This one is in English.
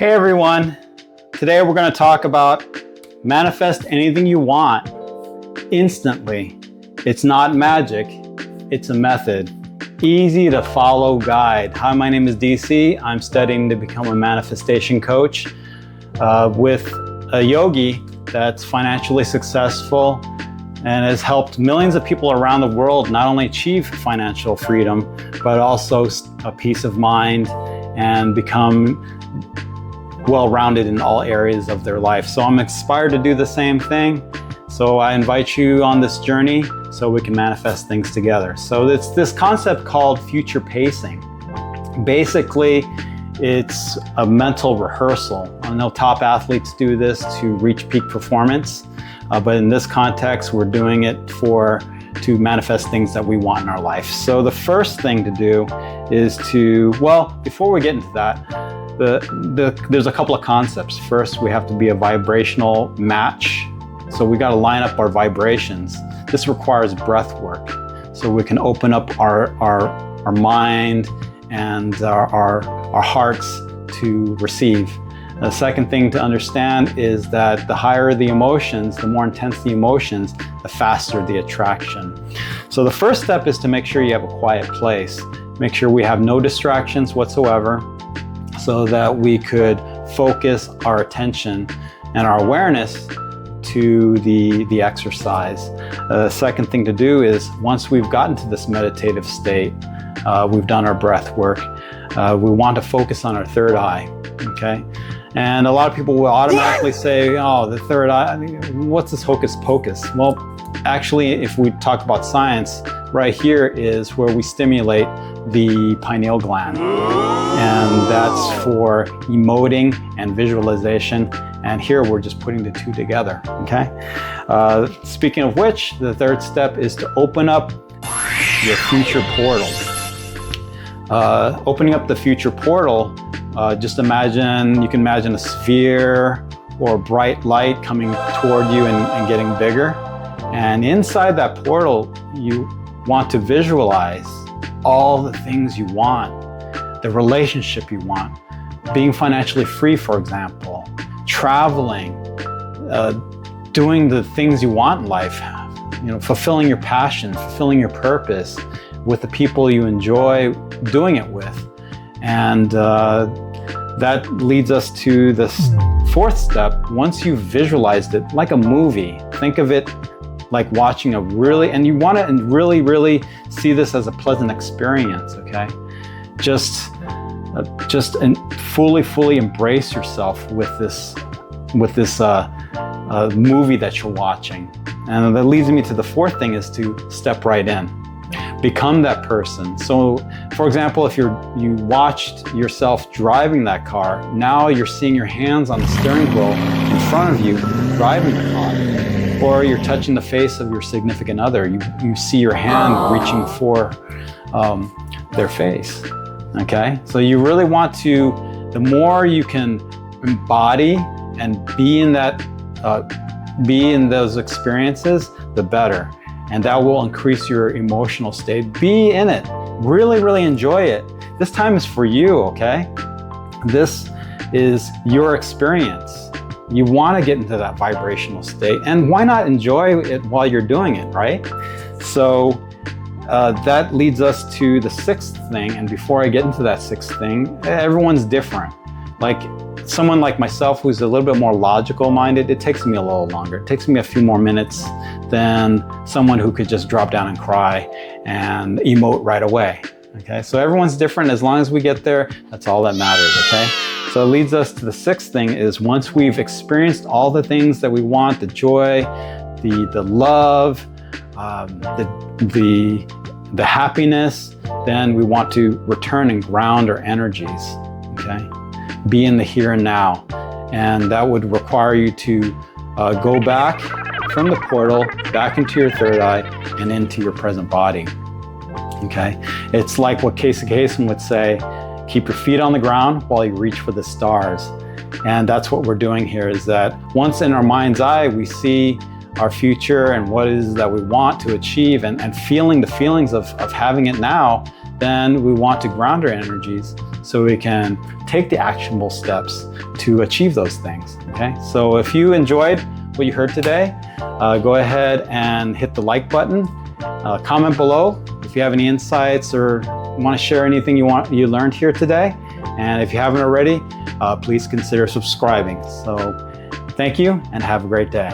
Hey everyone, today we're going to talk about manifest anything you want instantly. It's not magic, it's a method. Easy to follow guide. Hi, my name is DC. I'm studying to become a manifestation coach with a yogi that's financially successful and has helped millions of people around the world not only achieve financial freedom, but also a peace of mind and become well-rounded in all areas of their life. So I'm inspired to do the same thing. So I invite you on this journey so we can manifest things together. So it's this concept called future pacing. Basically, it's a mental rehearsal. I know top athletes do this to reach peak performance, but in this context, we're doing it to manifest things that we want in our life. So the first thing to do is before we get into that, there's a couple of concepts. First, we have to be a vibrational match. So we got to line up our vibrations. This requires breath work. So we can open up our mind and our hearts to receive. The second thing to understand is that the higher the emotions, the more intense the emotions, the faster the attraction. So the first step is to make sure you have a quiet place. Make sure we have no distractions whatsoever, so that we could focus our attention and our awareness to the exercise. The second thing to do is, once we've gotten to this meditative state, we've done our breath work, we want to focus on our third eye, okay? And a lot of people will automatically say, oh, the third eye, what's this hocus pocus? Well, actually, if we talk about science, right here is where we stimulate the pineal gland. And that's for emoting and visualization. And here we're just putting the two together, okay? Speaking of which, the third step is to open up your future portal. Opening up the future portal, you can imagine a sphere or a bright light coming toward you and getting bigger. And inside that portal, you want to visualize all the things you want, the relationship you want, being financially free, for example, traveling, doing the things you want in life, fulfilling your passion, fulfilling your purpose with the people you enjoy doing it with. And that leads us to this fourth step. Once you've visualized it like a movie, think of it like watching and you want to really, really see this as a pleasant experience, okay? Just fully embrace yourself with this movie that you're watching. And that leads me to the fourth thing, is to step right in. Become that person. So, for example, if you watched yourself driving that car, now you're seeing your hands on the steering wheel in front of you driving the car. Or you're touching the face of your significant other. You see your hand reaching for their face, okay? So you really want to, the more you can embody and be in those experiences, the better. And that will increase your emotional state. Be in it, really, really enjoy it. This time is for you, okay? This is your experience. You want to get into that vibrational state, and why not enjoy it while you're doing it, right? So that leads us to the sixth thing. And before I get into that sixth thing, everyone's different. Like someone like myself who's a little bit more logical minded, it takes me a little longer. It takes me a few more minutes than someone who could just drop down and cry and emote right away. Okay, so everyone's different. As long as we get there, that's all that matters, okay? So it leads us to the sixth thing, is once we've experienced all the things that we want, the joy, the love, the happiness, then we want to return and ground our energies, okay? Be in the here and now. And that would require you to go back from the portal, back into your third eye, and into your present body, okay? It's like what Casey Kasem would say, keep your feet on the ground while you reach for the stars. And that's what we're doing here, is that once in our mind's eye, we see our future and what it is that we want to achieve, and feeling the feelings of having it now, then we want to ground our energies so we can take the actionable steps to achieve those things. Okay, so if you enjoyed what you heard today, go ahead and hit the like button. Comment below if you have any insights or want to share anything you learned here today. And if you haven't already, please consider subscribing. So thank you and have a great day.